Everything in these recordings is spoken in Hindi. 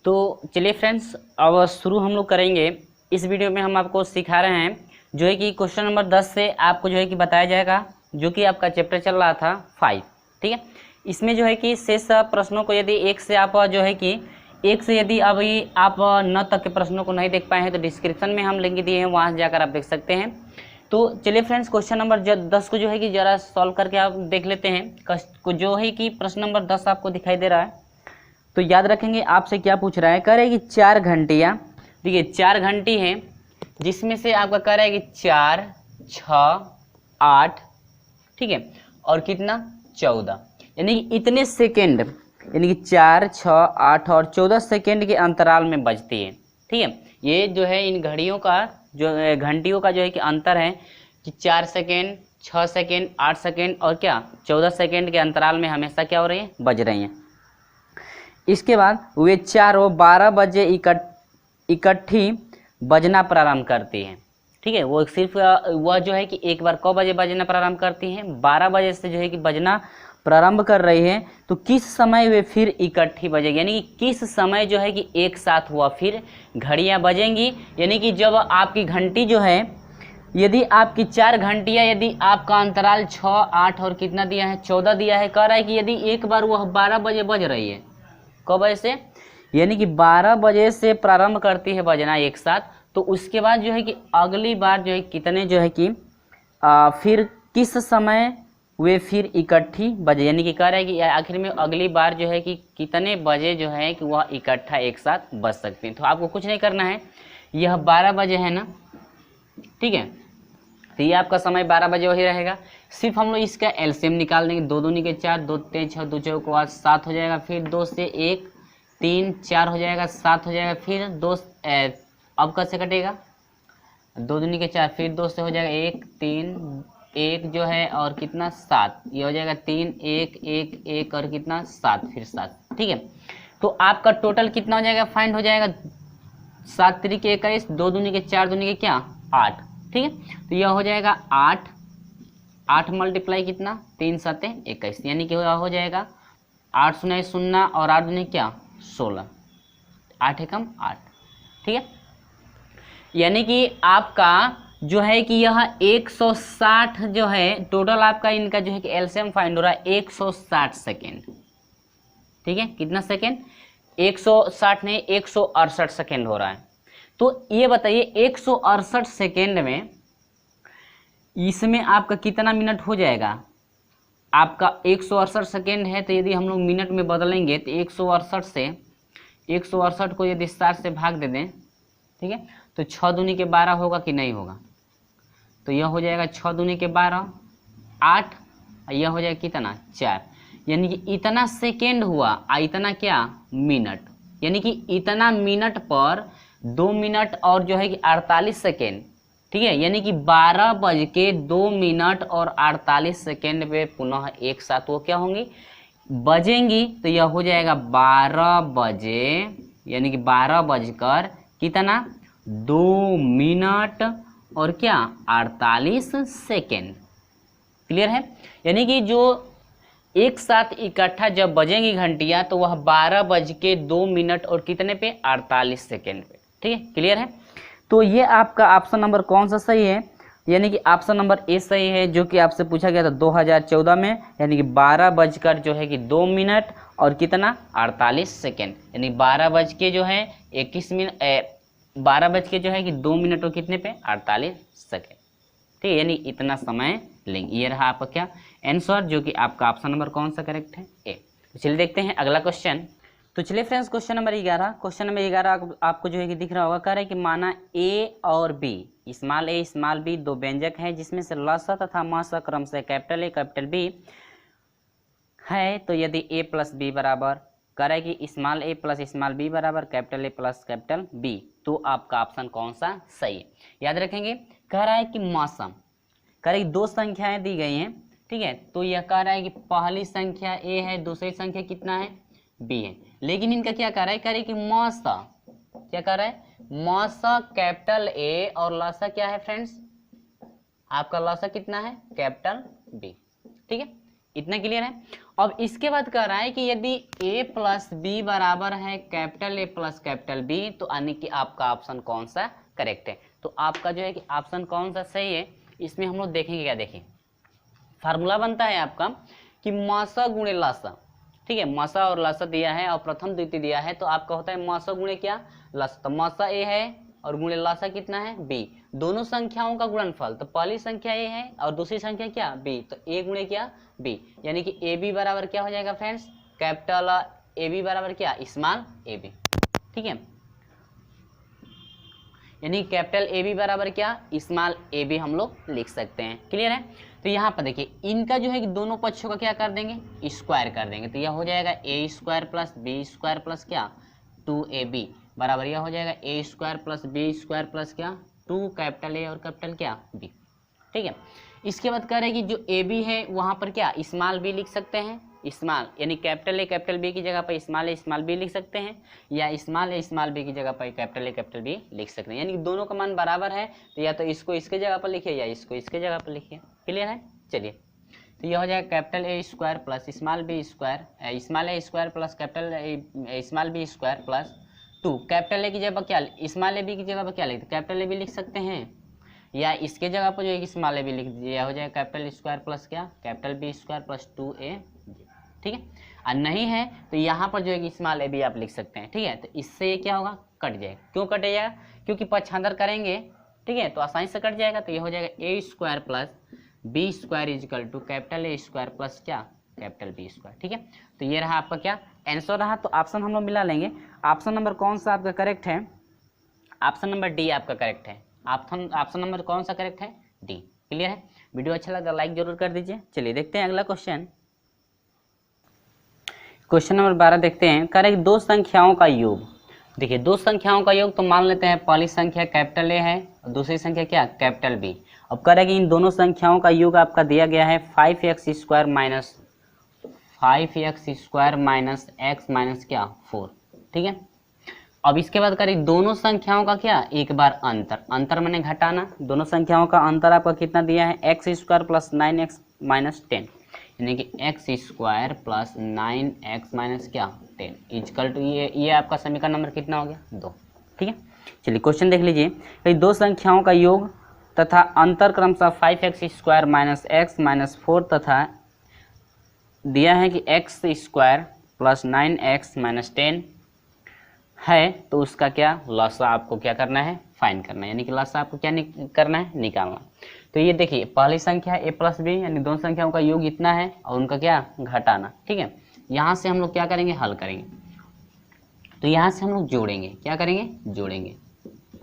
तो चलिए फ्रेंड्स, अब शुरू हम लोग करेंगे। इस वीडियो में हम आपको सिखा रहे हैं जो है कि क्वेश्चन नंबर 10 से आपको जो है कि बताया जाएगा, जो कि आपका चैप्टर चल रहा था 5। ठीक है, इसमें जो है कि शेष प्रश्नों को यदि एक से आप जो है कि एक से यदि अभी आप 9 तक के प्रश्नों को नहीं देख पाए हैं तो डिस्क्रिप्शन में हम लिंक दिए हैं, वहाँ से जाकर आप देख सकते हैं। तो चलिए फ्रेंड्स, क्वेश्चन नंबर 10 को जो है कि ज़रा सॉल्व करके आप देख लेते हैं। जो है कि प्रश्न नंबर 10 आपको दिखाई दे रहा है, तो याद रखेंगे आपसे क्या पूछ रहा है। कह रहा है कि 4 घंटियाँ, देखिए 4 घंटी हैं, जिसमें से आपका कह रहा है कि 4, 6, 8, ठीक है, और कितना 14, यानी कि इतने सेकेंड, यानी कि 4, 6, 8 और 14 सेकेंड के अंतराल में बजती है। ठीक है, ये जो है इन घड़ियों का जो घंटियों का जो है कि अंतर है कि 4 सेकेंड, 6 सेकेंड, 8 सेकेंड और क्या 14 सेकेंड के अंतराल में हमेशा क्या हो रही है, बज रही हैं। इसके बाद वे चारों 12 बजे इकट्ठी बजना प्रारंभ करती हैं। ठीक है, वो सिर्फ वह जो है कि एक बार कब बजे बजना प्रारंभ करती हैं, 12 बजे से जो है कि बजना प्रारंभ कर रही है। तो किस समय वे फिर इकट्ठी बजेगी, यानी कि किस समय जो है कि एक साथ हुआ फिर घड़ियां बजेंगी। यानी कि जब आपकी घंटी जो है, यदि आपकी 4 घंटियां, यदि आपका अंतराल 6, 8 और कितना दिया है 14 दिया है, कह रहा है कि यदि एक बार वह 12 बजे बज रही है, कब बजे से, यानी कि 12 बजे से प्रारंभ करती है बजना एक साथ, तो उसके बाद जो है कि अगली बार जो है कितने जो है कि फिर किस समय वे फिर इकट्ठी बजे, यानी कि कह रहा है कि आखिर में अगली बार जो है कि कितने बजे जो है कि वह इकट्ठा एक साथ बज सकते हैं। तो आपको कुछ नहीं करना है, यह 12 बजे है ना, ठीक है, तो ये आपका समय 12 बजे वही रहेगा। सिर्फ हम लोग इसका एलसीएम निकाल देंगे, 2 दूनी के 4, 2 3 6, 2 4 8, 7 हो जाएगा, फिर 2 से 1 3 4 हो जाएगा, 7 हो जाएगा, फिर 2 अब कैसे कटेगा, 2 दूनी के 4, फिर 2 से हो जाएगा 1 3 1 जो है और कितना 7, ये हो जाएगा 3 1 1 1 और कितना 7, फिर 7। ठीक है, तो आपका टोटल कितना हो जाएगा, फाइंड हो जाएगा 7 3 के 21, 2 दूनी के 4 दूनी के क्या 8। ठीक है, तो यह हो जाएगा 8 8 मल्टीप्लाई कितना 3 7 21, यानी कि हो जाएगा 8 शून्य 0 और 8 दूनी क्या 16, 8 एकम 8। ठीक है, यानी कि आपका जो है कि यह 160 जो है टोटल आपका इनका जो है कि एलसीएम फाइंड हो रहा है 160 सेकेंड। ठीक है, कितना सेकेंड, 160 नहीं 168 सेकेंड हो रहा है। तो ये बताइए 168 सेकेंड में इसमें आपका कितना मिनट हो जाएगा, आपका 168 सेकेंड है, तो यदि हम लोग मिनट में बदलेंगे तो 168 से 168 को यदि 60 से भाग दे दें, ठीक है, तो 6 दूनी के 12 होगा कि नहीं होगा, तो यह हो जाएगा 6 दूनी के 12 8, यह हो जाएगा कितना 4, यानी कि इतना सेकेंड हुआ इतना क्या मिनट, यानी कि इतना मिनट पर 2 मिनट और जो है कि 48 सेकेंड। ठीक है, यानी कि 12 बज के 2 मिनट और 48 सेकेंड पे पुनः एक साथ वो क्या होंगी, बजेंगी। तो यह हो जाएगा 12 बजे, यानी कि 12 बजकर कितना 2 मिनट और क्या 48 सेकेंड। क्लियर है, यानी कि जो एक साथ इकट्ठा जब बजेंगी घंटियां तो वह 12 बज के 2 मिनट और कितने पे 48 सेकेंड पे। ठीक है, क्लियर है। तो ये आपका ऑप्शन नंबर कौन सा सही है, यानी कि ऑप्शन नंबर ए सही है, जो कि आपसे पूछा गया था 2014 में, यानी कि 12 बजकर जो है कि 2 मिनट और कितना 48 सेकेंड, यानी 12 बज के जो है 21 मिनट 12 बज के जो है कि 2 मिनट और कितने पे 48 सेकेंड। ठीक है, यानी इतना समय लेंगे। ये रहा आपका क्या आंसर, जो कि आपका ऑप्शन नंबर कौन सा करेक्ट है, ए। तो चलिए देखते हैं अगला क्वेश्चन। तो चलिए friends, question number 11, question number 11 आपको जो है कि दिख रहा होगा। कह रहा है कि माना ए और बी, स्मॉल ए स्मॉल बी, 2 व्यंजक हैं जिसमें से लसा तथा मसा क्रमशः कैपिटल ए कैपिटल बी है। तो यदि ए प्लस बी बराबर, कह रहा है कि small a plus small b बराबर capital A plus capital B, तो आपका ऑप्शन कौन सा सही है। याद रखेंगे, कह रहा है कि मौसम, कह रहा है कि 2 संख्याएं दी गई हैं। ठीक है, तो यह कह रहा है कि पहली संख्या ए है, दूसरी संख्या कितना है बी है, लेकिन इनका क्या कह रहा है, कह रहा है कि मौसा, क्या कह रहा है मौसा कैपिटल ए और लसा क्या है फ्रेंड्स, आपका लसा कितना है कैपिटल बी। ठीक है, इतना क्लियर है। अब इसके बाद कह रहा है कि यदि a प्लस बी बराबर है capital A plus capital B, तो यानी कि आपका ऑप्शन कौन सा करेक्ट है। तो आपका जो है कि ऑप्शन कौन सा सही है, इसमें हम लोग देखेंगे। क्या देखिए, फार्मूला बनता है आपका कि मासा गुणे लासा, ठीक है, मासा और लासा दिया है और प्रथम द्वितीय दिया है, तो आपका होता है मासा गुणे क्या, लासा। तो मासा ए है और गुणे लासा कितना है, बी। दोनों संख्याओं का गुणनफल, तो पहली संख्या ए है और दूसरी संख्या क्या, बी, तो ए गुणे क्या, बी, यानी कि ए बी बराबर क्या हो जाएगा फ्रेंड्स, कैपिटल ए बी बराबर क्या, स्मॉल ए बी, ठीक है, यानी कैपिटल ए बी बराबर क्या, स्मॉल ए बी हम लोग लिख सकते हैं। क्लियर है। तो यहाँ पर देखिए इनका जो है कि दोनों पक्षों का क्या कर देंगे, स्क्वायर कर देंगे, तो यह हो जाएगा A square plus B square plus क्या 2ab बराबर यह हो जाएगा A square plus B square plus क्या 2 कैपिटल ए और कैपिटल क्या बी, ठीक है। इसके बाद कह रहे हैं कि जो ए बी है वहाँ पर क्या स्मॉल बी लिख सकते हैं, स्मॉल यानी कैपिटल ए कैपिटल बी की जगह पर स्मॉल ए स्मॉल बी लिख सकते हैं, या स्मॉल ए स्मॉल बी की जगह पर कैपिटल ए कैपिटल बी लिख सकते हैं, यानी कि दोनों का मान बराबर है, तो या तो इसको इसके जगह पर लिखिए या इसको इसके जगह पर लिखिए। क्लियर है। चलिए, तो यह हो जाएगा capital A square plus small b square, small a square plus capital small b square plus 2 capital A की जगह पर क्या, स्मॉल ए बी की जगह पर क्या लिखते, कैपिटल ए बी लिख सकते हैं, या इसके जगह पर जो है कि स्मॉल ए बी लिख दीजिए, यह हो जाएगा कैपिटल स्क्वायर प्लस क्या capital B square plus 2a, ठीक है। और नहीं है तो यहाँ पर जो है कि स्मॉल ए बी आप लिख सकते हैं, ठीक है। तो इससे ये क्या होगा, कट जाएगा। क्यों कट जाएगा, क्योंकि पक्षांतर करेंगे, ठीक है, तो आसानी से कट जाएगा। तो ये हो जाएगा A square plus B square equal to capital A square plus क्या कैपिटल बी स्क्वायर, ठीक है। तो ये रहा आपका क्या आंसर रहा। तो ऑप्शन हम लोग मिला लेंगे। ऑप्शन नंबर कौन सा आपका करेक्ट है, ऑप्शन नंबर डी आपका करेक्ट है। ऑप्शन नंबर कौन सा करेक्ट है, डी। क्लियर है। वीडियो अच्छा लगा लाइक जरूर कर दीजिए। चलिए देखते हैं अगला क्वेश्चन। क्वेश्चन नंबर 12 देखते हैं। कह रहे हैं दो संख्याओं का योग। देखिए दो संख्याओं का योग, तो मान लेते हैं पहली संख्या कैपिटल ए है और दूसरी संख्या क्या कैपिटल बी। अब कह रहे हैं कि इन दोनों संख्याओं का योग आपका दिया गया है 5x square minus x minus क्या 4, ठीक है। अब इसके बाद करें दोनों संख्याओं का क्या एक बार अंतर मैंने घटाना। दोनों संख्याओं का अंतर आपका कितना दिया है, x square plus 9x minus 10, यानी कि x square plus 9x minus क्या 10 इजकल टू ये आपका समीकरण नंबर कितना हो गया 2, ठीक है। चलिए क्वेश्चन देख लीजिए। कि दो संख्याओं का योग तथा अंतर क्रमशः 5x square minus x minus 4 तथा दिया है कि x square plus 9x minus 10 है, तो उसका क्या लसा आपको क्या करना है, फाइंड करना है, यानी कि लसा आपको क्या करना है, निकालना। तो ये देखिए पहली संख्या a प्लस बी, यानी दोनों संख्याओं का योग इतना है और उनका क्या घटाना, ठीक है। यहाँ से हम लोग क्या करेंगे, हल करेंगे। तो यहाँ से हम लोग जोड़ेंगे, क्या करेंगे, जोड़ेंगे।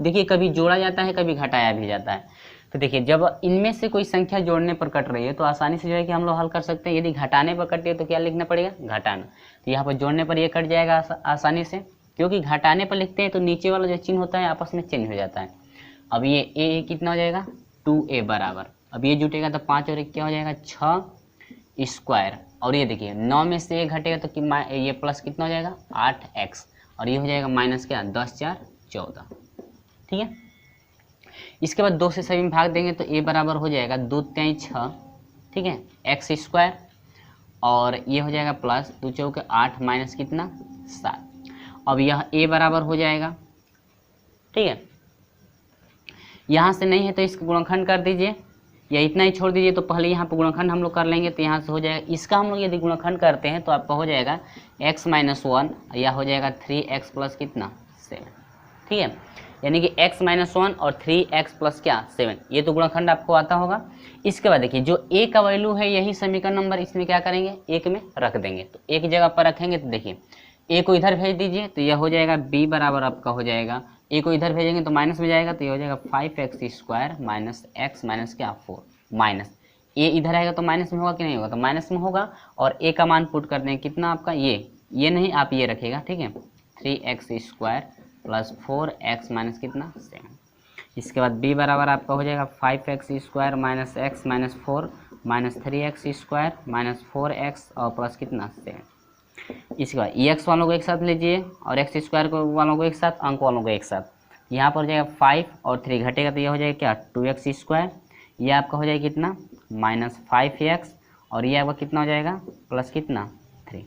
देखिए कभी जोड़ा जाता है, कभी घटाया भी जाता है। तो देखिए जब इनमें से कोई संख्या जोड़ने पर कट रही है तो आसानी से जो है कि हम लोग हल कर सकते हैं। यदि घटाने पर कटी है तो क्या लिखना पड़ेगा, घटाना। तो यहाँ पर जोड़ने पर ये कट जाएगा आसानी से, क्योंकि घटाने पर लिखते हैं तो नीचे वाला जो चिन्ह होता है आपस में चेंज हो जाता है। अब ये ए कितना हो जाएगा 2a बराबर, अब ये जुटेगा तो 5 और 1 क्या हो जाएगा 6 स्क्वायर, और ये देखिए 9 में से 1 घटेगा तो ये प्लस कितना हो जाएगा 8x, और ये हो जाएगा माइनस क्या 10 4 14, ठीक है। इसके बाद 2 से सभी में भाग देंगे तो a बराबर हो जाएगा 2 3 6, ठीक है, x स्क्वायर, और ये हो जाएगा प्लस 2 चौके 8 माइनस कितना 7। अब यह a बराबर हो जाएगा, ठीक है। यहाँ से नहीं है तो इसका गुणनखंड कर दीजिए, या इतना ही छोड़ दीजिए। तो पहले यहाँ पर गुणनखंड हम लोग कर लेंगे, तो यहाँ से हो जाएगा इसका हम लोग यदि गुणनखंड करते हैं तो आपका हो जाएगा x माइनस 1, या हो जाएगा 3x प्लस कितना 7, ठीक है। यानी कि x माइनस 1 और 3x प्लस क्या 7, ये तो गुणनखंड आपको आता होगा। इसके बाद देखिए जो a का वैल्यू है यही समीकरण नंबर इसमें क्या करेंगे, एक में रख देंगे। तो एक जगह पर रखेंगे तो देखिए a को इधर भेज दीजिए, तो यह हो जाएगा b बराबर आपका हो जाएगा, a को इधर भेजेंगे तो माइनस में जाएगा, तो ये हो जाएगा 5x square minus x minus क्या 4, माइनस a इधर आएगा तो माइनस में होगा कि नहीं होगा, तो माइनस में होगा। और a का मान पुट कर दें कितना आपका ये नहीं आप ये रखेगा, ठीक है, 3x square plus 4x minus कितना 7। इसके बाद b बराबर आपका हो जाएगा 5x square minus x minus 4 minus 3x square minus 4x और प्लस कितना 7। इसके बाद एक्स वालों को एक साथ लीजिए और एक्स स्क्वायर वालों को एक साथ, अंक वालों को एक साथ। यहाँ पर हो जाएगा 5 और 3 घटेगा तो यह हो जाएगा क्या 2x स्क्वायर, ये आपका हो जाएगा कितना माइनस 5x, और ये आपका कितना हो जाएगा प्लस कितना 3,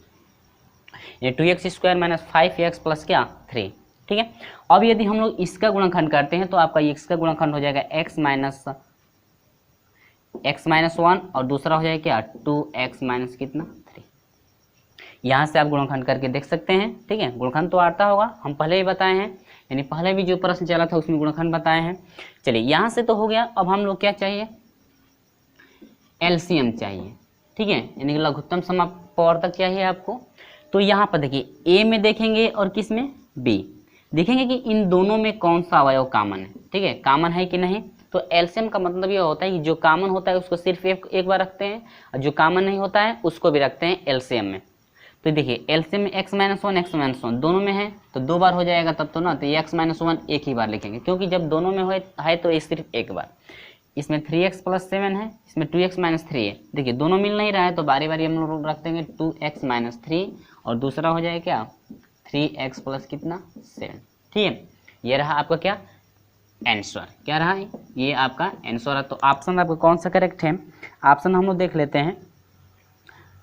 ये 2x² माइनस 5x प्लस क्या 3। ठीक है, अब यदि हम लोग इसका गुणनखंड करते हैं तो आपका x का गुणनखंड हो जाएगा x माइनस 1 और दूसरा हो जाएगा क्या 2x माइनस कितना 3। यहाँ से आप गुणनखंड करके देख सकते हैं। ठीक है, गुणनखंड तो आता होगा, हम पहले ही बताए हैं, यानी पहले भी जो प्रश्न चला था उसमें गुणनखंड बताए हैं। चलिए यहाँ से तो हो गया, अब हम लोग क्या चाहिए एलसीएम चाहिए। ठीक है, यानी कि लघुत्तम समापवर्तक चाहिए आपको। तो यहाँ पर देखिए ए में देखेंगे और किस में बी देखेंगे कि इन दोनों में कौन सा अवयव कॉमन है। ठीक है, कॉमन है कि नहीं, तो एलसीएम का मतलब ये होता है कि जो कॉमन होता है उसको सिर्फ एक बार रखते हैं और जो कॉमन नहीं होता है उसको भी रखते हैं एलसीएम में। तो देखिए एलसीएम में x माइनस 1 दोनों में है तो 2 बार हो जाएगा तब तो ना, तो ये x माइनस 1 एक ही बार लिखेंगे क्योंकि जब दोनों में है तो ये सिर्फ एक बार। इसमें 3x प्लस 7 है, इसमें 2x माइनस 3 है। देखिए दोनों मिल नहीं रहा है तो बारी बारी हम लोग रख देंगे 2x माइनस 3 और दूसरा हो जाएगा क्या 3x प्लस कितना 7। ठीक है, ये रहा आपका क्या आंसर, क्या रहा है ये आपका आंसर है। तो ऑप्शन आपका कौन सा करेक्ट है, ऑप्शन हम लोग देख लेते हैं।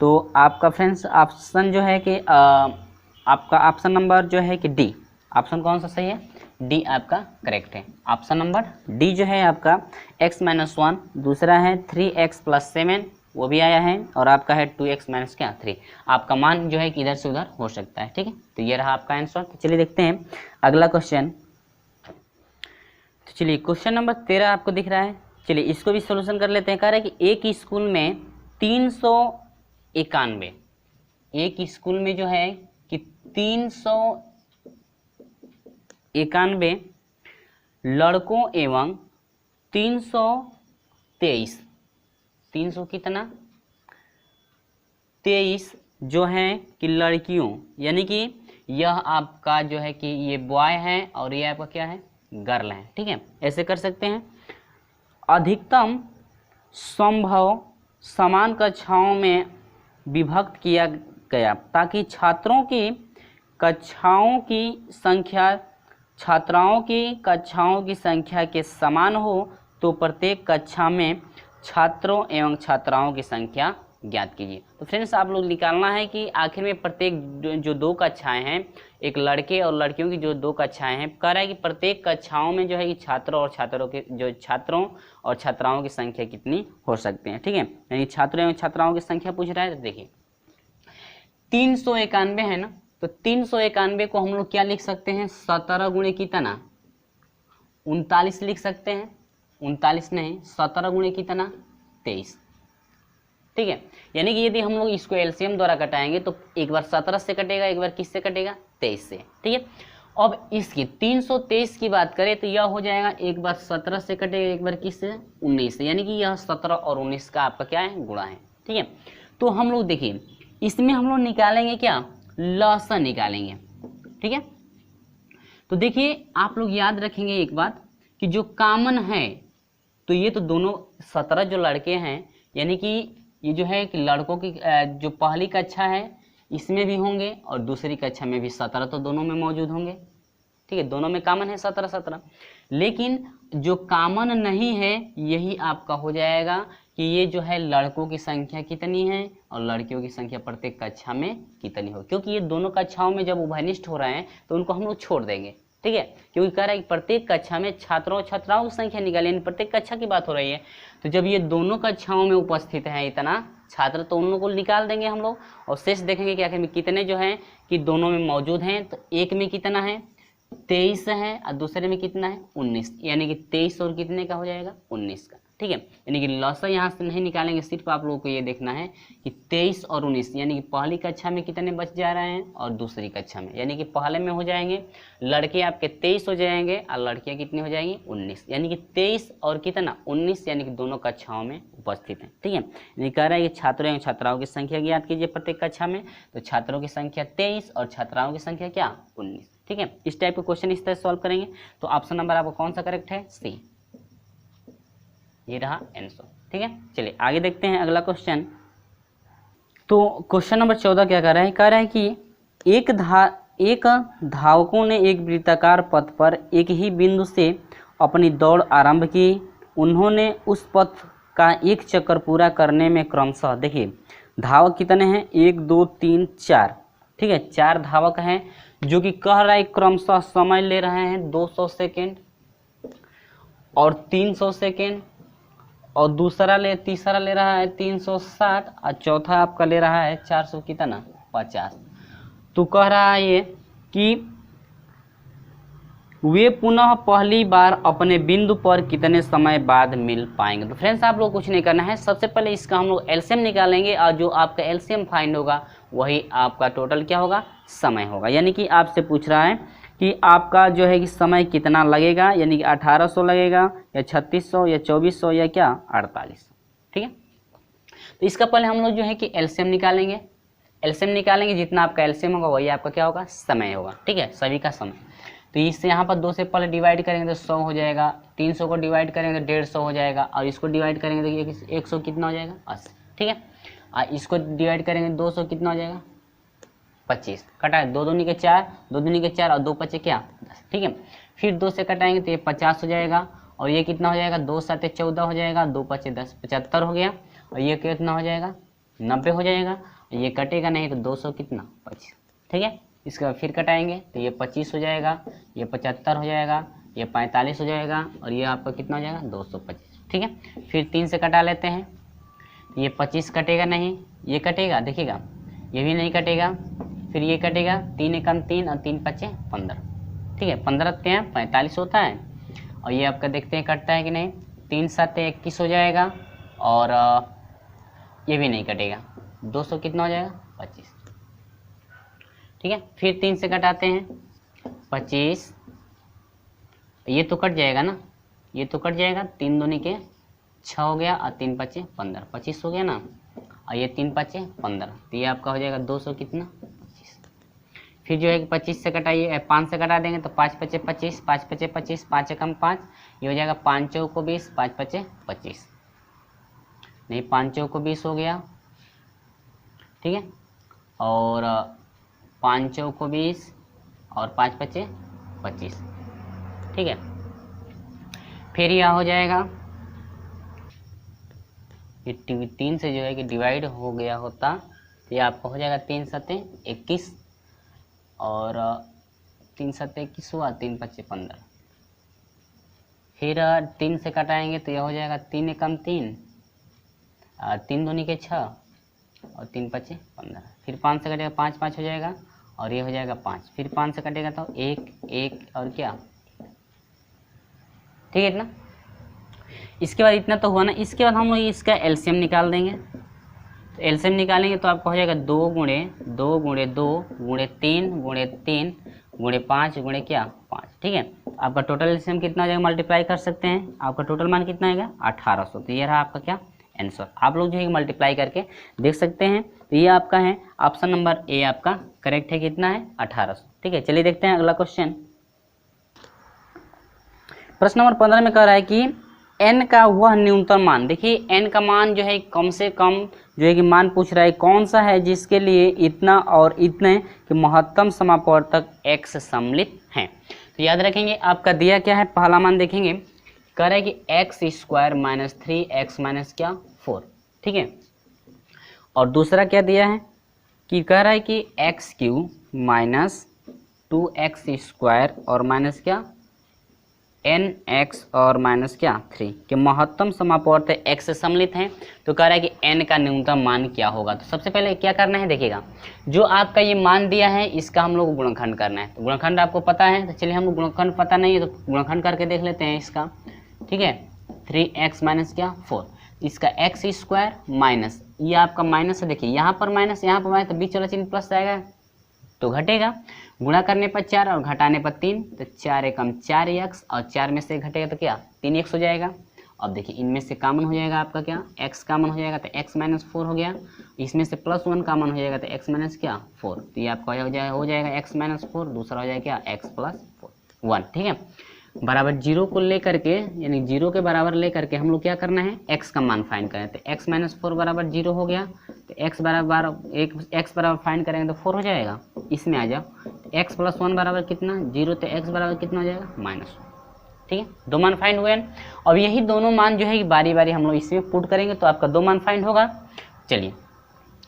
तो आपका फ्रेंड्स ऑप्शन जो है कि आपका ऑप्शन नंबर जो है कि डी, ऑप्शन कौन सा सही है डी आपका करेक्ट है। ऑप्शन नंबर डी जो है आपका x माइनस 1, दूसरा है 3x प्लस 7 वो भी आया है और आपका है 2x माइनस क्या 3। आपका मान जो है कि इधर से उधर हो सकता है। ठीक है, तो ये रहा आपका आंसर। तो चलिए देखते हैं अगला क्वेश्चन। तो चलिए क्वेश्चन नंबर 13 आपको दिख रहा है, चलिए इसको भी सोल्यूशन कर लेते हैं। कह रहा है कि एक स्कूल में 391, एक स्कूल में जो है कि 391 लड़कों एवं 323 कितना 23 जो है कि लड़कियों, यानी कि यह आपका जो है कि ये बॉय है और ये आपका क्या है गर्ल है। ठीक है, ऐसे कर सकते हैं। अधिकतम संभव समान कक्षाओं में विभक्त किया गया ताकि छात्राओं की कक्षाओं की संख्या के समान हो, तो प्रत्येक कक्षा में छात्रों एवं छात्राओं की संख्या ज्ञात कीजिए। तो फ्रेंड्स आप लोग निकालना है कि आखिर में प्रत्येक जो 2 कक्षाएं हैं, एक लड़के और लड़कियों की जो 2 कक्षाएं हैं, कह रहा है कि प्रत्येक कक्षाओं में जो है कि छात्रों और छात्राओं की संख्या कितनी हो सकते हैं। ठीक है, यानी छात्रों एवं छात्राओं की संख्या पूछ रहा है। तो देखिए 391 है ना, तो 391 को हम लोग क्या लिख सकते हैं 17 गुणे कितना 39 लिख सकते हैं। 39 नहीं 17 गुणे कितना 23। ठीक है, यानी कि यदि हम लोग इसको एलसीएम द्वारा कटाएंगे तो एक बार 17 से कटेगा, एक बार किससे कटेगा 23 से। ठीक है, अब इसकी 323 की बात करें तो यह हो जाएगा एक बार 17 से कटेगा, एक बार किससे 19 से, यानी कि यह 17 और 19 का आपका क्या है गुणा है। ठीक है, तो हम लोग देखिए इसमें हम लोग निकालेंगे क्या लसा निकालेंगे। ठीक है, तो देखिए आप लोग याद रखेंगे एक बात कि जो कॉमन है तो ये तो दोनों 17 जो लड़के हैं, यानी कि ये जो है कि लड़कों की जो पहली कक्षा है इसमें भी होंगे और दूसरी कक्षा में भी 17 तो दोनों में मौजूद होंगे। ठीक है, दोनों में कॉमन है 17। लेकिन जो कॉमन नहीं है यही आपका हो जाएगा कि ये जो है लड़कों की संख्या कितनी है और लड़कियों की संख्या प्रत्येक कक्षा में कितनी हो, क्योंकि ये दोनों कक्षाओं में जब उभयनिष्ठ हो रहे हैं तो उनको हम लोग छोड़ देंगे। ठीक है, क्योंकि कह रहा है कि प्रत्येक कक्षा में छात्रों और छात्राओं की संख्या निकालिए, यानी प्रत्येक कक्षा की बात हो रही है। तो जब ये दोनों कक्षाओं में उपस्थित हैं इतना छात्र तो उन लोगों को निकाल देंगे हम लोग और शेष देखेंगे कि आखिर में कितने जो हैं कि दोनों में मौजूद हैं। तो एक में कितना है 23 है और दूसरे में कितना है 19, यानी कि 23 और कितने का हो जाएगा 19 का। ठीक है, यानी कि लॉसा यहाँ से नहीं निकालेंगे, सिर्फ आप लोगों को ये देखना है कि 23 और 19, यानी कि पहली कक्षा में कितने बच जा रहे हैं और दूसरी कक्षा में, यानी कि पहले में हो जाएंगे लड़के आपके 23 हो जाएंगे और लड़कियां कितनी हो जाएंगी 19, यानी कि 23 और कितना 19, यानी कि दोनों कक्षाओं में उपस्थित हैं। ठीक है, यानी कह रहा है कि छात्रों एवं छात्राओं की संख्या ज्ञात कीजिए प्रत्येक कक्षा में। तो छात्रों की संख्या 23 और छात्राओं की संख्या क्या 19। ठीक है, इस टाइप के क्वेश्चन इस तरह सॉल्व करेंगे। तो ऑप्शन नंबर आपको कौन सा करेक्ट है सी, ये रहा आंसर। ठीक है, चलिए आगे देखते हैं अगला क्वेश्चन। तो क्वेश्चन नंबर 14 क्या कर रहा है, कह रहा है कि एक धावकों ने एक वृत्ताकार पथ पर एक ही बिंदु से अपनी दौड़ आरंभ की। उन्होंने उस पथ का एक चक्कर पूरा करने में क्रमशः, देखिए धावक कितने हैं, 1 2 3 4, ठीक है, 4 धावक हैं, जो कि कह रहा है क्रमशः समय ले रहे हैं 200 सेकेंड और 300 सेकेंड, और तीसरा ले रहा है 360 और चौथा आपका ले रहा है 400 कितना 50। तो कह रहा है ये कि वे पुनः पहली बार अपने बिंदु पर कितने समय बाद मिल पाएंगे। तो फ्रेंड्स आप लोग कुछ नहीं करना है, सबसे पहले इसका हम लोग एलसीएम निकालेंगे और जो आपका एलसीएम फाइंड होगा वही आपका टोटल क्या होगा, समय होगा। यानी कि आपसे पूछ रहा है कि आपका जो है कि समय कितना लगेगा, यानी कि 1800 लगेगा या 3600 या 2400 या क्या 4800, ठीक है। तो इसका पहले हम लोग जो है कि एलसीएम निकालेंगे, जितना आपका एलसीएम होगा वही आपका क्या होगा, समय होगा, ठीक है, सभी का समय। तो इससे यहाँ पर 2 से पहले डिवाइड करेंगे तो 100 हो जाएगा, 300 को डिवाइड करेंगे तो 150 हो जाएगा, और इसको डिवाइड करेंगे तो 100 कितना हो जाएगा 80, ठीक है। और इसको डिवाइड करेंगे 200 कितना हो जाएगा 25, कटा 2 दूनी के 4, 2 दूनी के 4 और 2 5 क्या 10, ठीक है। फिर 2 से कटाएंगे तो ये 50 हो जाएगा, और ये कितना हो जाएगा 2 7 14 हो जाएगा, 2 5 10 75 हो गया, और ये कितना हो जाएगा 90 हो जाएगा, ये कटेगा नहीं तो 200 कितना 25, ठीक है। इसका फिर कटाएंगे तो ये 25 हो जाएगा, ये 75 हो जाएगा, ये 45 हो जाएगा, और ये आपका कितना हो जाएगा 225, ठीक है। फिर 3 से कटा लेते हैं, ये 25 कटेगा नहीं, ये कटेगा, देखिएगा ये भी नहीं कटेगा, फिर ये कटेगा, 3 एकम 3 और 3 5 15, ठीक है, 15 3 45 होता है, और ये आपका देखते हैं कटता है कि नहीं, 3 7 21 हो जाएगा, और ये भी नहीं कटेगा, 200 कितना हो जाएगा 25, ठीक है। फिर 3 से कटाते हैं 25, ये तो कट जाएगा ना, ये तो कट जाएगा, 3 दूनी के 6 हो गया, और 3 5 15, 25 हो गया ना, और ये 3 5 15, तो ये आपका हो जाएगा 200 कितना 25। फिर जो है कि 25 से कटाइए, 5 से कटा देंगे तो 5 5 25, 5 5 25, 5 एकम 5, ये हो जाएगा 5 चौको 20, 5 5 25, नहीं 5 चौको 20 हो गया, ठीक है, और 5 चौको 20 और 5 5 25, ठीक है। फिर यह हो जाएगा, ये 3 से जो है कि डिवाइड हो गया होता तो ये आपको हो जाएगा 3 7 21, और 3 7 21 हुआ, 3 5 15, फिर 3 से कटाएंगे तो यह हो जाएगा 3 एकम 3, 3 दूनी के 6 और 3 5 15, फिर 5 से कटेगा 5 5 हो जाएगा, और ये हो जाएगा 5, फिर 5 से कटेगा तो 1 1 और क्या, ठीक है इतना। इसके बाद इतना तो हुआ ना, इसके बाद हम लोग इसका एलसीएम निकाल देंगे। तो एलसीएम निकालेंगे तो आपका हो जाएगा 2 गुणे 2 गुणे 2 गुणे 3 गुणे 3 गुणे 5 गुणे क्या 5, ठीक है। आपका टोटल एलसीएम कितना हो जाएगा, मल्टीप्लाई कर सकते हैं, आपका टोटल मान कितना आएगा 1800। तो ये रहा आपका क्या आंसर, आप लोग जो है मल्टीप्लाई करके देख सकते हैं। तो ये आपका है ऑप्शन नंबर ए आपका करेक्ट है, कितना है 1800, ठीक है। चलिए देखते हैं अगला क्वेश्चन। प्रश्न नंबर 15 में कह रहा है कि n का वह न्यूनतम मान, देखिए n का मान जो है कम से कम जो है कि मान पूछ रहा है कौन सा है जिसके लिए इतना और इतने के महत्तम समापवर्तक x सम्मिलित हैं। तो याद रखेंगे आपका दिया क्या है, पहला मान देखेंगे, कह रहा है कि x square minus 3x minus क्या 4, ठीक है। और दूसरा क्या दिया है कि कह रहा है कि x Q minus 2x square और माइनस क्या nx और माइनस क्या 3 के महत्तम समापवर्तक x से सम्मिलित हैं। तो कह रहा है कि n का न्यूनतम मान क्या होगा। तो सबसे पहले क्या करना है, देखिएगा जो आपका ये मान दिया है इसका हम लोग गुणनखंड करना है। तो गुणनखंड आपको पता है, तो चलिए हम लोग गुणनखंड पता नहीं है तो गुणनखंड करके देख लेते हैं इसका, ठीक है। 3x माइनस क्या 4, इसका x स्क्वायर माइनस, ये आपका माइनस है, देखिए यहाँ पर माइनस यहाँ पर माइनस, तो बीच वाला चिन्ह प्लस आएगा तो घटेगा, गुणा करने पर 4 और घटाने पर 3, तो 4 एकम 4x और 4 में से घटेगा तो क्या 3x हो जाएगा। अब देखिए इनमें से कॉमन हो जाएगा आपका क्या x कॉमन हो जाएगा तो x माइनस 4 हो गया, इसमें से +1 कॉमन हो जाएगा तो x माइनस क्या 4, तो ये आपका हो जाएगा x माइनस 4, दूसरा हो जाएगा क्या x प्लस 1, ठीक है। बराबर 0 को लेकर के, यानी 0 के बराबर लेकर के हम लोग क्या करना है x का मान फाइंड करें। तो x माइनस 4 बराबर 0 हो गया, तो x बराबर x बराबर फाइंड करेंगे तो 4 हो जाएगा, इसमें आ जाओ। x प्लस 1 बराबर कितना 0, तो x बराबर कितना हो जाएगा -1, ठीक है, 2 मान फाइंड हुए। अब यही दोनों मान जो है बारी बारी हम लोग इसमें पुट करेंगे तो आपका 2 मान फाइंड होगा। चलिए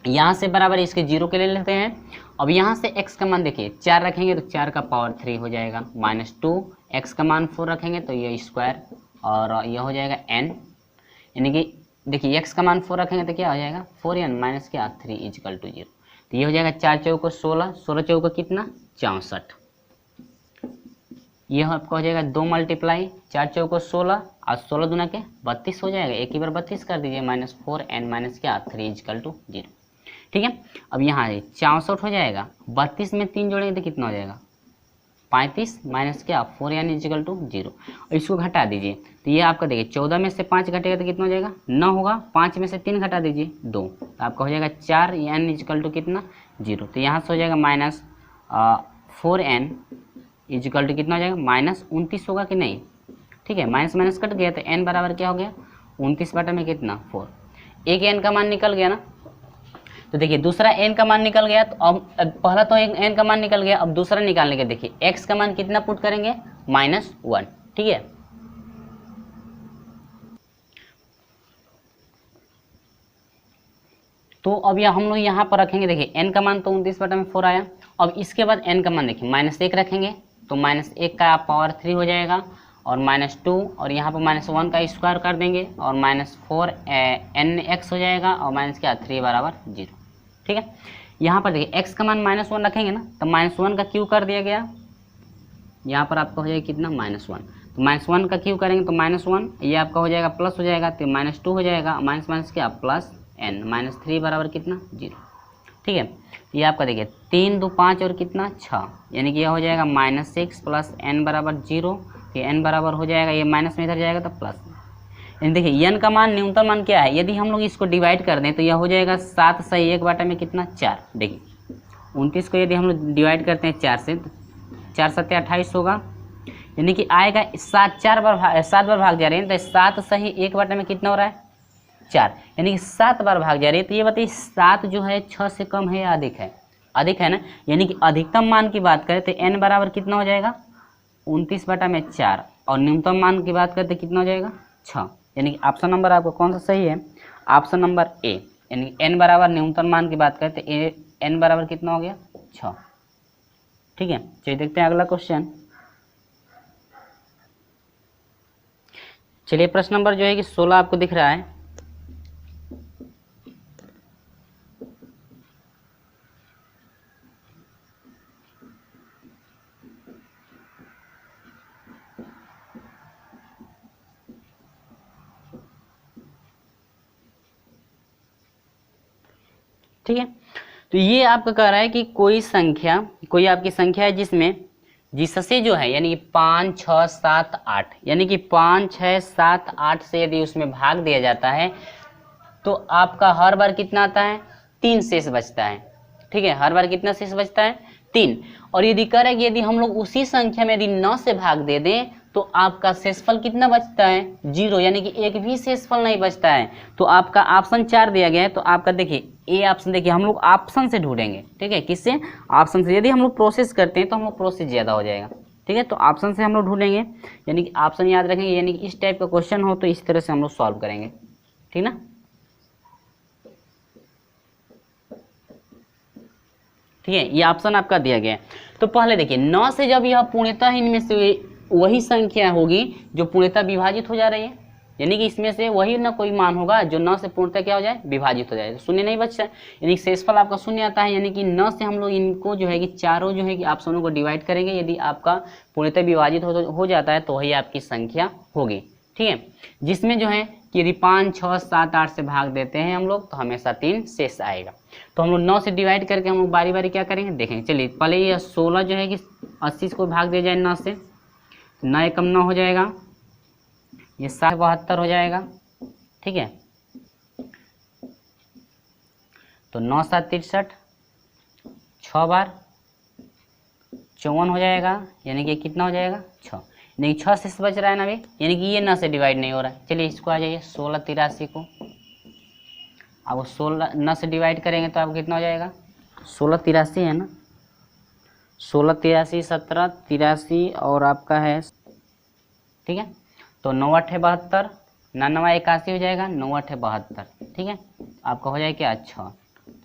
यहाँ से बराबर इसके 0 के ले लेते हैं। अब यहाँ से x का मान देखिए 4 रखेंगे तो 4 का पावर 3 हो जाएगा, -2, x का मान 4 रखेंगे तो ये स्क्वायर और यह हो जाएगा n, यानी कि देखिए x का मान 4 रखेंगे तो क्या हो जाएगा 4n माइनस क्या 3 इक्वल टू 0। तो ये हो जाएगा 4 चौको 16, 16 चौको कितना 64, ये आपका हो जाएगा 2 मल्टीप्लाई 4 चौको 16 और 16 दूना के 32 हो जाएगा, एक ही बार 32 कर दीजिए, -4n माइनस क्या 3 इक्वल टू 0। ठीक है, अब यहाँ 64 हो जाएगा, 32 में 3 जोड़ेंगे तो कितना हो जाएगा 35 माइनस क्या 4n इक्वल टू 0। इसको घटा दीजिए तो ये आपका देखिए 14 में से 5 घटेगा तो कितना हो जाएगा 9 होगा, 5 में से 3 घटा दीजिए 2, तो आपका हो जाएगा 4n इक्वल टू कितना 0। तो यहाँ से हो जाएगा -4n इक्वल टू कितना हो जाएगा -29 होगा कि नहीं। ठीक है, माइनस माइनस कट गया तो n बराबर क्या हो गया 29 बटा में कितना 4, एक n का मान निकल गया ना। तो देखिए दूसरा n का मान निकल गया, तो अब पहला तो एक n का मान निकल गया, अब दूसरा निकालने के देखिए x का मान कितना पुट करेंगे -1। ठीक है, तो अब यह हम लोग यहाँ पर रखेंगे, देखिए n का मान तो 29 बटा में 4 आया। अब इसके बाद n का मान देखिए -1 रखेंगे तो -1 का पावर 3 हो जाएगा और -2 और यहाँ पर -1 का स्क्वायर कर देंगे और -4nx हो जाएगा और माइनस क्या 3 बराबर 0। ठीक है, यहाँ पर देखिए x का मान -1 रखेंगे ना तो -1 का क्यू कर दिया गया, यहाँ पर आपका हो जाएगा कितना -1, तो -1 का क्यू करेंगे तो -1, ये आपका हो जाएगा प्लस हो जाएगा तो -2 हो जाएगा, माइनस माइनस क्या प्लस n, -3 बराबर कितना 0। ठीक है, ये आपका देखिए 3 2 5 और कितना 6, यानी कि यह हो जाएगा -6 प्लस n बराबर 0, ये n बराबर हो जाएगा, ये माइनस में इधर जाएगा तो प्लस। यानी देखिए n का मान न्यूनतम मान क्या है, यदि हम लोग इसको डिवाइड कर दें तो यह हो जाएगा 7 सही 1 बटा में कितना 4। देखिए 29 को यदि हम लोग डिवाइड करते हैं 4 से तो 4 7 28 होगा, यानी कि आएगा 7 बार भाग जा रहे हैं तो 7 सही 1 बटा में कितना हो रहा है 4, यानी कि 7 बार भाग जा रही है। तो ये बताइए 7 जो है 6 से कम है या अधिक है, अधिक है ना, यानी कि अधिकतम मान की बात करें तो n बराबर कितना हो जाएगा 29 बटा में 4 और न्यूनतम मान की बात करते कितना हो जाएगा 6, यानी कि ऑप्शन नंबर आपका कौन सा सही है, ऑप्शन नंबर ए, यानी कि n बराबर न्यूनतम मान की बात करते n बराबर कितना हो गया 6। ठीक है, चलिए देखते हैं अगला क्वेश्चन। चलिए प्रश्न नंबर जो है कि 16 आपको दिख रहा है। ठीक है, तो ये आपका कह रहा है कि कोई आपकी संख्या है जिसमें जिससे जो है यानी कि 5 6 7 8, यानी कि 5 6 7 8 से यदि उसमें भाग दिया जाता है तो आपका हर बार कितना आता है 3 शेष बचता है। ठीक है, हर बार कितना शेष बचता है 3। और यदि करें कि यदि हम लोग उसी संख्या में यदि 9 से भाग दे दें तो आपका शेषफल कितना बचता है 0, यानी कि एक भी शेषफल नहीं बचता है। तो आपका ऑप्शन 4 दिया गया है, तो आपका देखिए ए ऑप्शन, देखिए हम लोग ऑप्शन से ढूंढेंगे। ठीक है, किससे ऑप्शन से, यदि हम लोग प्रोसेस करते हैं तो हम लोग प्रोसेस ज़्यादा हो जाएगा। ठीक है, तो ऑप्शन से हम लोग ढूंढेंगे, यानी कि ऑप्शन याद रखेंगे, यानी कि इस टाइप का क्वेश्चन हो तो इस तरह से हम लोग सॉल्व करेंगे। ठीक ना, ठीक है, ये ऑप्शन आपका दिया गया है। तो पहले देखिए 9 से जब यह पूर्णतः इनमें से वही संख्या होगी जो पूर्णतः विभाजित हो जा रही है, यानी कि इसमें से वही ना कोई मान होगा जो 9 से पूर्णतः क्या हो जाए विभाजित हो जाए, तो शून्य नहीं बचता है, यानी शेषफल आपका शून्य आता है। यानी कि 9 से हम लोग इनको जो है कि चारों जो है कि ऑप्शनों को डिवाइड करेंगे, यदि आपका पूर्णतः विभाजित हो जाता है तो वही आपकी संख्या होगी। ठीक है, जिसमें जो है कि यदि 5 6 7 8 से भाग देते हैं हम लोग तो हमेशा 3 शेष आएगा। तो हम लोग 9 से डिवाइड करके हम लोग बारी बारी क्या करेंगे देखेंगे। चलिए पहले ये 16 जो है कि 80 को भाग दिया जाए 9 से, तो 9 एकम 9 हो जाएगा, ये 7 72 हो जाएगा। ठीक है, तो 9 7 63, 6 बार 54 हो जाएगा, यानी कि कितना हो जाएगा 6, यानी कि 6 शेष बच रहा है ना अभी, यानी कि ये 9 से डिवाइड नहीं हो रहा है। चलिए इसको आ जाइए 16 83 को, अब 16 9 से डिवाइड करेंगे तो आपको कितना हो जाएगा 16 83 है ना, 16 83 17 83 और आपका है ठीक है। तो 9 8 72, 9 81 हो जाएगा, 9 8 72, ठीक है। आपका हो जाएगा क्या 6,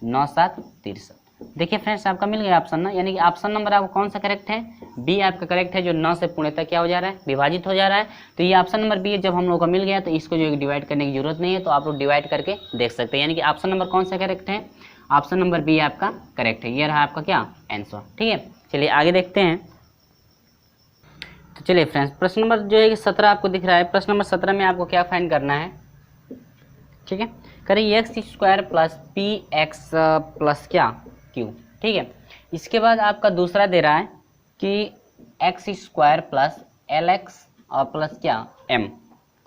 9 7 63। देखिए फ्रेंड्स आपका मिल गया ऑप्शन ना, यानी कि ऑप्शन नंबर आपका कौन सा करेक्ट है, बी आपका करेक्ट है, जो 9 से पूर्णतः क्या हो जा रहा है, विभाजित हो जा रहा है। तो ये ऑप्शन नंबर बी जब हम लोग को मिल गया तो इसको जो डिवाइड करने की जरूरत नहीं है, तो आप लोग डिवाइड करके देख सकते हैं, यानी कि ऑप्शन नंबर कौन सा करेक्ट है, ऑप्शन नंबर बी आपका करेक्ट है। ये रहा आपका क्या आंसर, ठीक है। चलिए आगे देखते हैं। तो चलिए फ्रेंड्स प्रश्न नंबर जो है 17 आपको दिख रहा है, प्रश्न नंबर 17 में आपको क्या फाइंड करना है, ठीक है। करिए x square plus P x plus क्या क्यू, ठीक है। इसके बाद आपका दूसरा दे रहा है कि x square plus L x और प्लस क्या एम,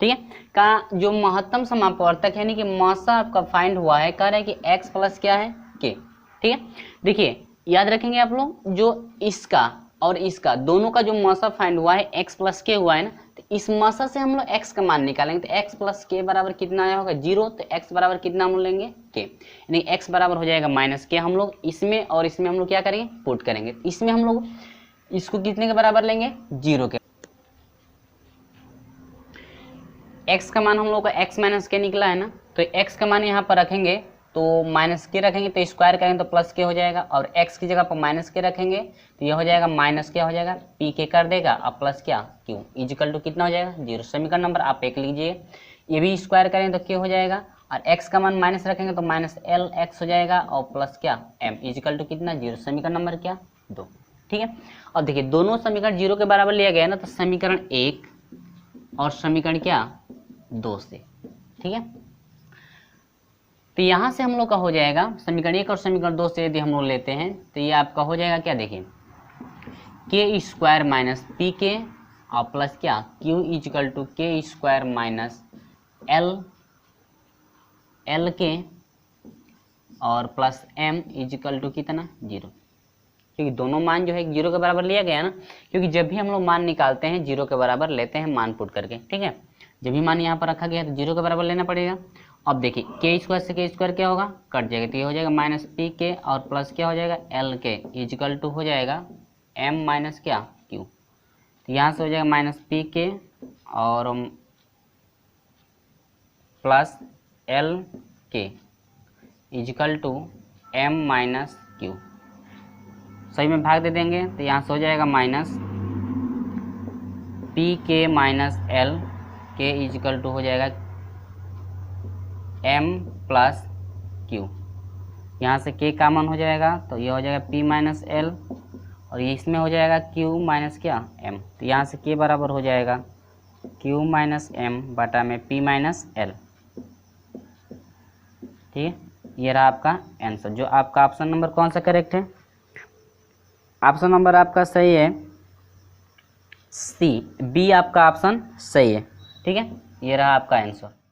ठीक है, का जो महत्तम समापवर्तक यानी कि मासा आपका फाइंड हुआ है, कह रहा है कि एक्स प्लस क्या है के, ठीक है। देखिए याद रखेंगे आप लोग, जो इसका और इसका दोनों का जो मासा फाइंड हुआ है एक्स प्लस के हुआ है ना, तो इस मासा से हम लोग एक्स का मान निकालेंगे, तो एक्स प्लस के बराबर कितना आया होगा 0, तो एक्स बराबर कितना हम लेंगे के, यानी एक्स बराबर हो जाएगा माइनस के। हम लोग इसमें और इसमें हम लोग क्या करेंगे पुट करेंगे, इसमें हम लोग इसको कितने के बराबर लेंगे 0 के, एक्स का मान हम लोग का एक्स माइनस के निकला है ना, तो एक्स का मान यहाँ पर रखेंगे तो माइनस के रखेंगे, तो स्क्वायर करेंगे तो प्लस के हो जाएगा, और एक्स की जगह पर माइनस के रखेंगे तो ये हो जाएगा माइनस क्या हो जाएगा पी के कर देगा, और प्लस क्या क्यू इजिकल टू कितना हो जाएगा 0। समीकरण नंबर आप 1 लीजिए, ये भी स्क्वायर करेंगे तो क्या हो जाएगा, और एक्स का मान माइनस रखेंगे तो माइनस एल एक्स हो जाएगा, और प्लस क्या एम इजिकल टू कितना 0। समीकरण नंबर क्या 2, ठीक है। और देखिए दोनों समीकरण 0 के बराबर लिया गया ना, तो समीकरण 1 और समीकरण क्या 2 से, ठीक है। तो यहाँ से हम लोग का हो जाएगा समीकरण 1 और समीकरण 2 से यदि हम लोग लेते हैं तो ये आपका हो जाएगा क्या, देखिए के स्क्वायर माइनस पी के और प्लस क्या क्यू इजिकल टू के स्क्वायर माइनस एल के और प्लस एम इजिकल टू कितना 0, क्योंकि दोनों मान जो है 0 के बराबर लिया गया ना, क्योंकि जब भी हम लोग मान निकालते हैं 0 के बराबर लेते हैं मान पुट करके, ठीक है। जब भी मान यहाँ पर रखा गया तो 0 के बराबर लेना पड़ेगा। अब देखिए के स्क्वायर से के स्क्वायर क्या होगा कट जाएगा, तो ये हो जाएगा माइनस पी के और प्लस क्या हो जाएगा एल के इजिकल टू हो जाएगा एम माइनस क्या क्यू, तो यहाँ से हो जाएगा माइनस पी के और प्लस एल के equal to M minus Q, सही में भाग दे देंगे तो यहाँ से हो जाएगा माइनस पी के माइनस एल के इजिकल टू हो जाएगा m प्लस क्यू, यहाँ से k कॉमन हो जाएगा तो ये हो जाएगा p माइनस एल, और ये इसमें हो जाएगा q माइनस क्या m, तो यहाँ से k बराबर हो जाएगा q माइनस m बटा में p माइनस एल, ठीक है। ये रहा आपका आंसर, जो आपका ऑप्शन नंबर कौन सा करेक्ट है, ऑप्शन नंबर आपका सही है सी, बी आपका ऑप्शन सही है, ठीक है। ये रहा आपका आंसर।